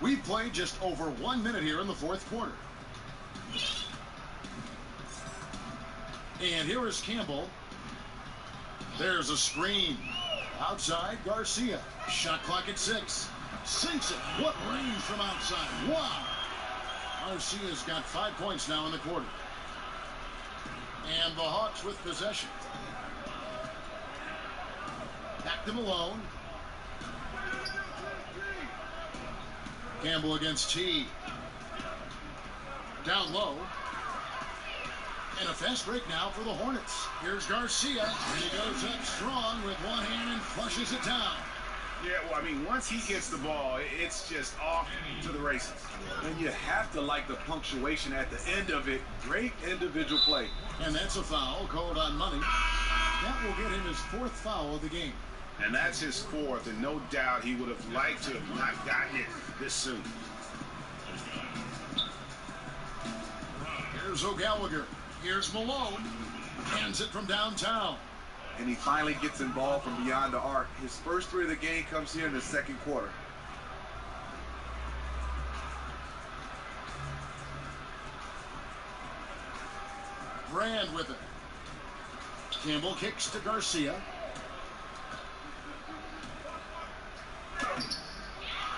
We've played just over 1 minute here in the fourth quarter. And here is Campbell. There's a screen. Outside, Garcia. Shot clock at 6. Sinks it. What range from outside. Wow. Garcia's got 5 points now in the quarter. And the Hawks with possession. Back to Malone. Campbell against T. Down low. And a fast break now for the Hornets. Here's Garcia. And he goes up strong with one hand and flushes it down. Yeah, well, I mean, once he gets the ball, it's just off to the races. And you have to like the punctuation at the end of it. Great individual play. And that's a foul called on Money. That will get him his 4th foul of the game. And that's his 4th, and no doubt he would have liked to have not gotten it this soon. Here's O'Gallagher. Here's Malone. Hands it from downtown. And he finally gets involved from beyond the arc. His first 3 of the game comes here in the second quarter. Brand with it. Campbell kicks to Garcia.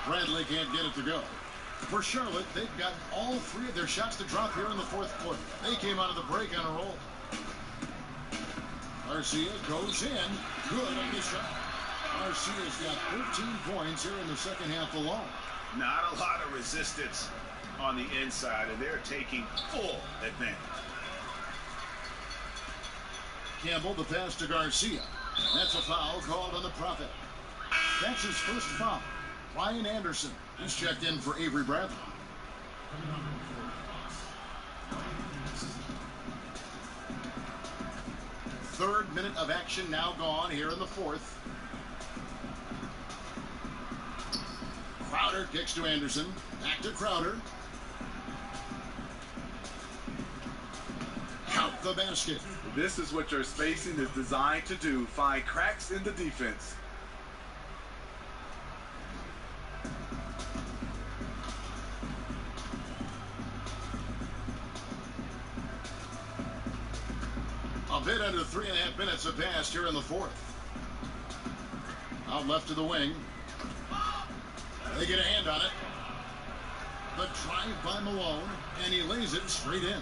Bradley can't get it to go. For Charlotte, they've got all 3 of their shots to drop here in the 4th quarter. They came out of the break on a roll. Garcia goes in. Good on the shot. Garcia's got 13 points here in the second half alone. Not a lot of resistance on the inside, and they're taking full advantage. Campbell, the pass to Garcia. That's a foul called on the Prophet. That's his first foul. Ryan Anderson, he's checked in for Avery Bradley. Third minute of action now gone here in the 4th. Crowder kicks to Anderson. Back to Crowder. Count the basket. This is what your spacing is designed to do. Find cracks in the defense. A bit under 3.5 minutes have passed here in the 4th. Out left to the wing. They get a hand on it. The drive by Malone, and he lays it straight in.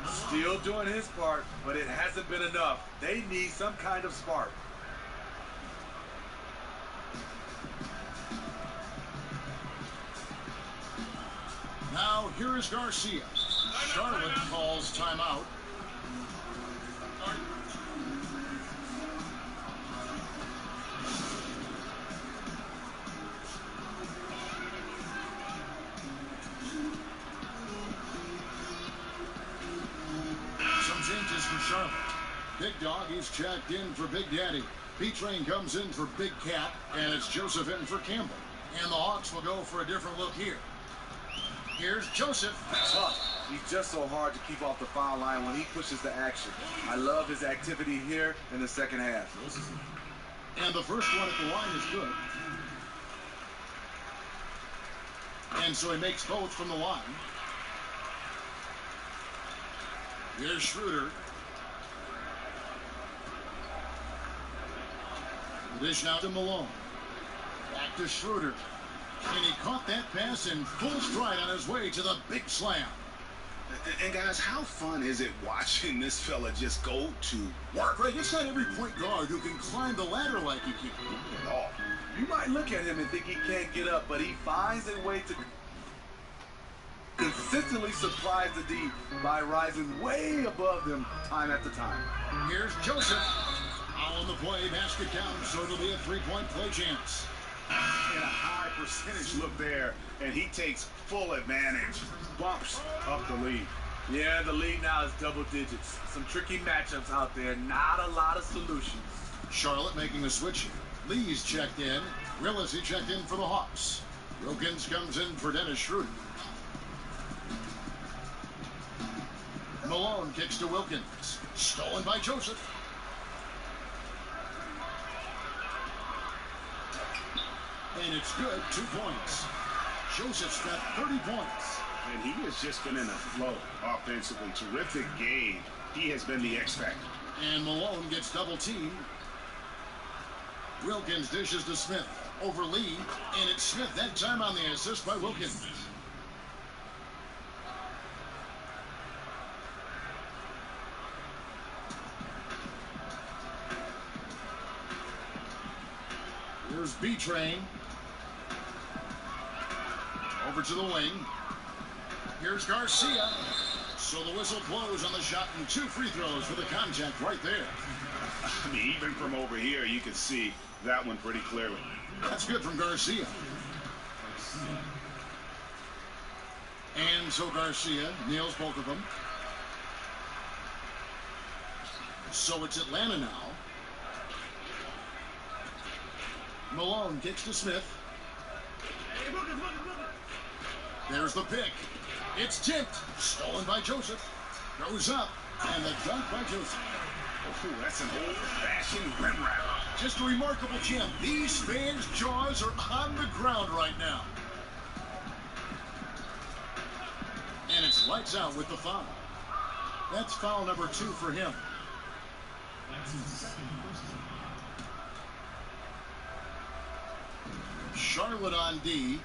Still doing his part, but it hasn't been enough. They need some kind of spark. Now here is Garcia. Charlotte calls timeout. For Charlotte. Big Dog, he's checked in for Big Daddy. B-Train comes in for Big Cat, and it's Joseph in for Campbell. And the Hawks will go for a different look here. Here's Joseph. Tough. He's just so hard to keep off the foul line when he pushes the action. I love his activity here in the second half. And the first one at the line is good. And so he makes both from the line. Here's Schroeder. The dish now to Malone. Back to Schroeder. And he caught that pass in full stride on his way to the big slam. And guys, how fun is it watching this fella just go to work? Greg, it's not every point guard who can climb the ladder like he can. At all. You might look at him and think he can't get up, but he finds a way to consistently surprise the D by rising way above them time after time. Here's Joseph. All on the play, basket count, so it'll be a 3-point play chance. And a high percentage look there, and he takes full advantage. Bumps up the lead. Yeah, the lead now is double digits. Some tricky matchups out there, not a lot of solutions. Charlotte making a switch here. Lee's checked in. Willis, he checked in for the Hawks. Wilkins comes in for Dennis Schroeder. Malone kicks to Wilkins. Stolen by Joseph. And it's good, 2 points. Joseph's got 30 points. And he has just been in a flow offensively. Terrific game. He has been the X factor. And Malone gets double teamed. Wilkins dishes to Smith. Over Lee. And it's Smith that time on the assist by Wilkins. Here's B-Train. Over to the wing. Here's Garcia. So the whistle blows on the shot and 2 free throws for the contact right there. I mean, even from over here, you can see that one pretty clearly. That's good from Garcia. And so Garcia nails both of them. So it's Atlanta now. Malone kicks to Smith. There's the pick. It's tipped. Stolen by Joseph. Goes up. And the dunk by Joseph. Oh, that's an old-fashioned rim wrap. Just a remarkable gem. These fans' jaws are on the ground right now. And it's lights out with the foul. That's foul number 2 for him. Charlotte on D.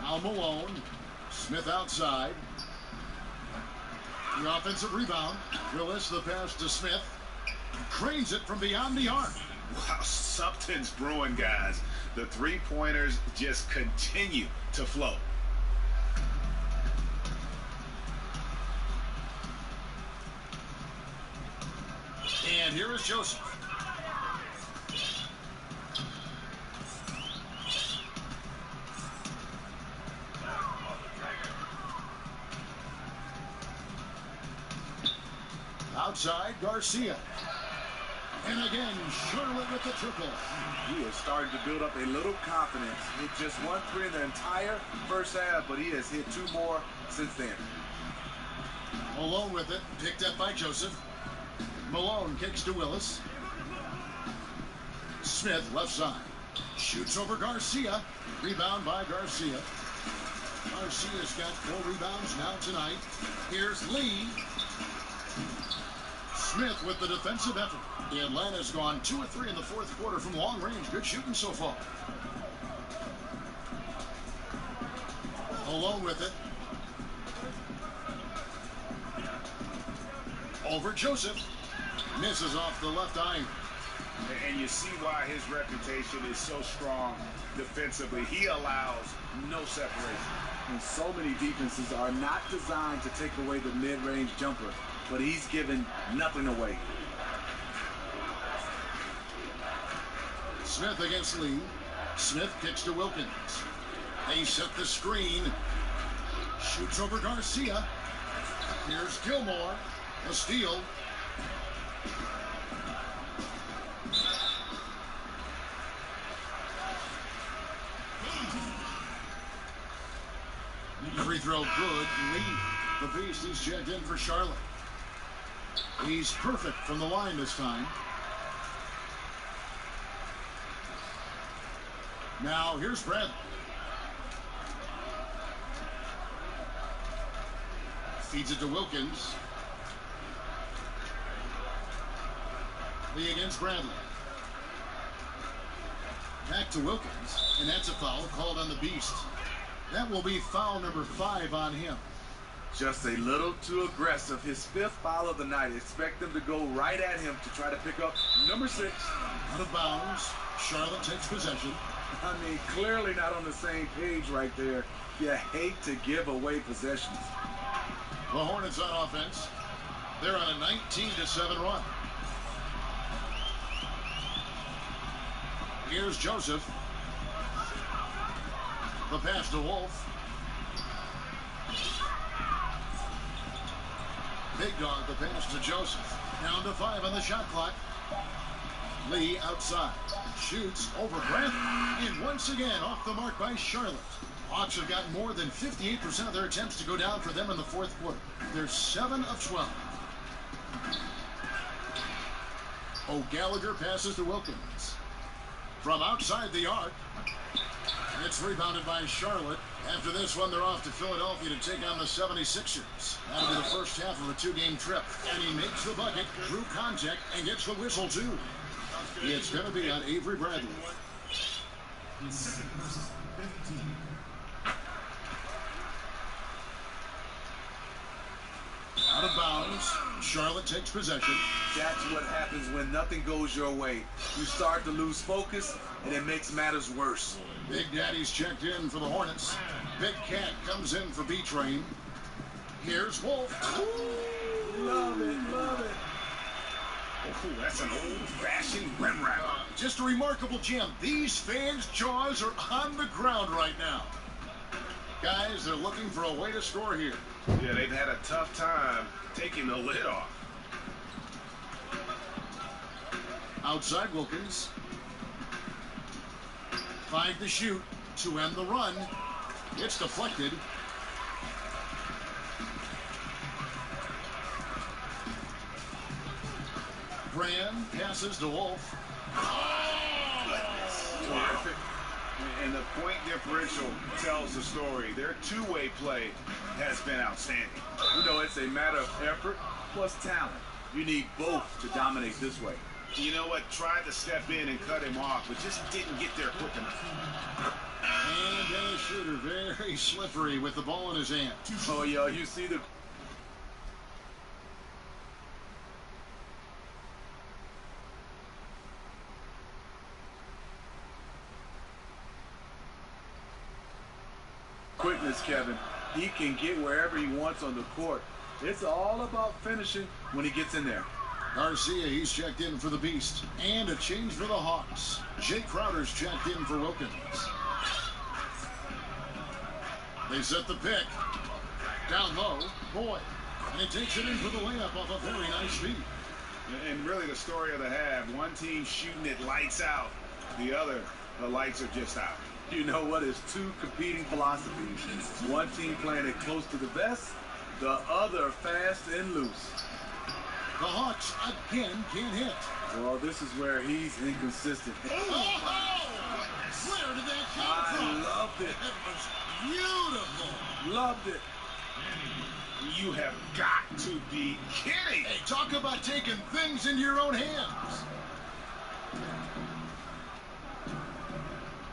Al Malone. Smith outside. The offensive rebound. Willis, the pass to Smith. Cranes it from beyond the arc. Wow, something's brewing, guys. The three-pointers just continue to flow. And here is Joseph. Outside, Garcia. And again, Charlotte with the triple. He is starting to build up a little confidence. Hit just 1 3 in the entire first half, but he has hit 2 more since then. Malone with it, picked up by Joseph. Malone kicks to Willis. Smith left side. Shoots over Garcia. Rebound by Garcia. Garcia's got 4 rebounds now tonight. Here's Lee. Smith with the defensive effort. Atlanta's gone 2 of 3 in the fourth quarter from long range. Good shooting so far. Malone with it. Over Joseph. Misses off the left eye. And you see why his reputation is so strong defensively. He allows no separation. And so many defenses are not designed to take away the mid-range jumper, but he's given nothing away. Smith against Lee. Smith kicks to Wilkins. They set the screen. Shoots over Garcia. Here's Gilmore. A steal. Free throw good. Lee, the beast, he's checked in for Charlotte. He's perfect from the line this time. Now here's Bradley. Feeds it to Wilkins. Lee against Bradley. Back to Wilkins, and that's a foul called on the beast. That will be foul number 5 on him. Just a little too aggressive. His 5th foul of the night. Expect them to go right at him to try to pick up number 6. Out of bounds. Charlotte takes possession. I mean, clearly not on the same page right there. You hate to give away possessions. The Hornets on offense. They're on a 19-7 run. Here's Joseph. The pass to Wolf. Big Dog, the pass to Joseph. Down to 5 on the shot clock. Lee outside. Shoots over Grant. And once again, off the mark by Charlotte. Hawks have got more than 58% of their attempts to go down for them in the fourth quarter. They're 7 of 12. O'Gallagher passes to Wilkins. From outside the arc. It's rebounded by Charlotte. After this one, they're off to Philadelphia to take on the 76ers. That'll be the first half of a 2-game trip. And he makes the bucket, drew contact, and gets the whistle, too. It's going to be on Avery Bradley. Out of bounds. Charlotte takes possession. That's what happens when nothing goes your way. You start to lose focus, and it makes matters worse. Big Daddy's checked in for the Hornets. Big Cat comes in for B-Train. Here's Wolf. Ooh, love it, love it. Oh, that's an old-fashioned rim wrap. Just a remarkable gem. These fans' jaws are on the ground right now. Guys, they're looking for a way to score here. Yeah, they've had a tough time taking the lid off. Outside Wilkins. 5 to shoot to end the run. It's deflected. Brand passes to Wolf. Terrific. And the point differential tells the story. Their two-way play has been outstanding. You know, it's a matter of effort plus talent. You need both to dominate this way. You know what? Tried to step in and cut him off, but just didn't get there quick enough. And Dennis Schroeder very slippery with the ball in his hand. Oh, yeah, you see the... quickness, Kevin. He can get wherever he wants on the court. It's all about finishing when he gets in there. Garcia, he's checked in for the Beast. And a change for the Hawks. Jay Crowder's checked in for Wilkins. They set the pick. Down low, Boyd. And he takes it in for the layup off a very nice feed. And really the story of the half. One team shooting it lights out. The other, the lights are just out. You know what? It's two competing philosophies. One team playing it close to the vest, the other fast and loose. The Hawks again can't hit. Well, this is where he's inconsistent. Oh! Where did that come from? I loved it. It was beautiful. Loved it. You have got to be kidding. Hey, talk about taking things into your own hands.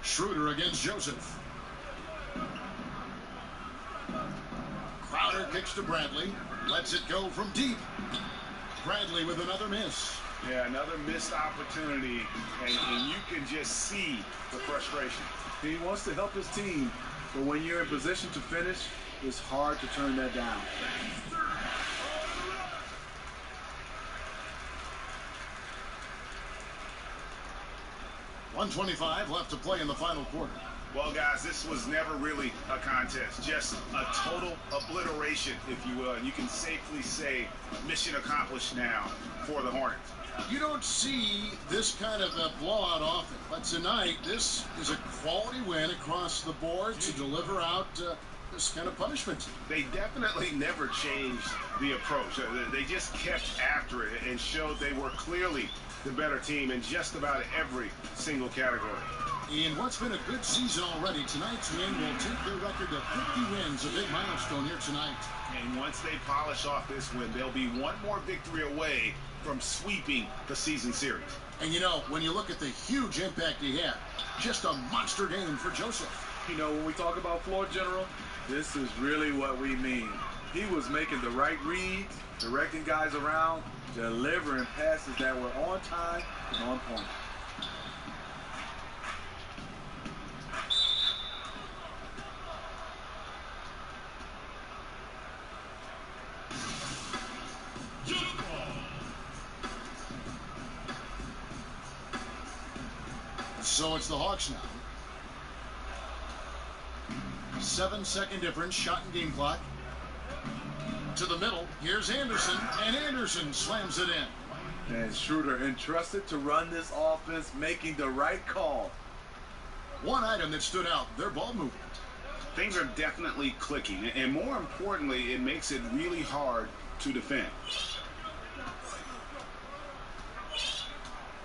Schroeder against Joseph. Crowder kicks to Bradley. Lets it go from deep. Bradley with another miss. Yeah, another missed opportunity, and you can just see the frustration. He wants to help his team, but when you're in position to finish, it's hard to turn that down. .125 left to play in the final quarter. Well, guys, this was never really a contest, just a total obliteration, if you will. And you can safely say mission accomplished now for the Hornets. You don't see this kind of a blowout often, but tonight this is a quality win across the board to deliver out this kind of punishment. They definitely never changed the approach. They just kept after it and showed they were clearly the better team in just about every single category. In what's been a good season already, tonight's win will take their record to 50 wins, a big milestone here tonight. And once they polish off this win, they'll be one more victory away from sweeping the season series. And you know, when you look at the huge impact he had, just a monster game for Joseph. You know, when we talk about floor general, this is really what we mean. He was making the right reads, directing guys around, delivering passes that were on time and on point. So it's the Hawks now. 7-second difference, shot and game clock. To the middle, here's Anderson, and Anderson slams it in. And Schroeder entrusted to run this offense, making the right call. One item that stood out, their ball movement. Things are definitely clicking, and more importantly, it makes it really hard to defend.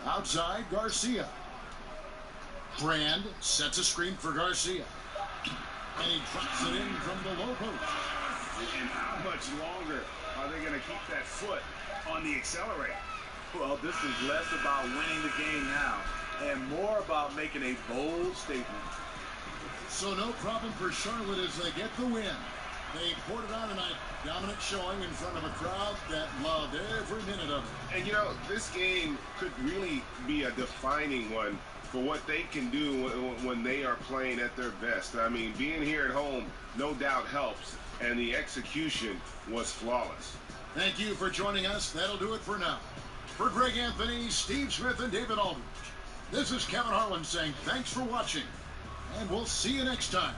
Outside, Garcia. Brand sets a screen for Garcia. And he drops it in from the low post. And how much longer are they going to keep that foot on the accelerator? Well, this is less about winning the game now and more about making a bold statement. So no problem for Charlotte as they get the win. They poured it on tonight. Dominant showing in front of a crowd that loved every minute of it. And you know, this game could really be a defining one for what they can do when they are playing at their best. I mean, being here at home no doubt helps, and the execution was flawless. Thank you for joining us. That'll do it for now. For Greg Anthony, Steve Smith, and David Aldridge, this is Kevin Harlan saying thanks for watching, and we'll see you next time.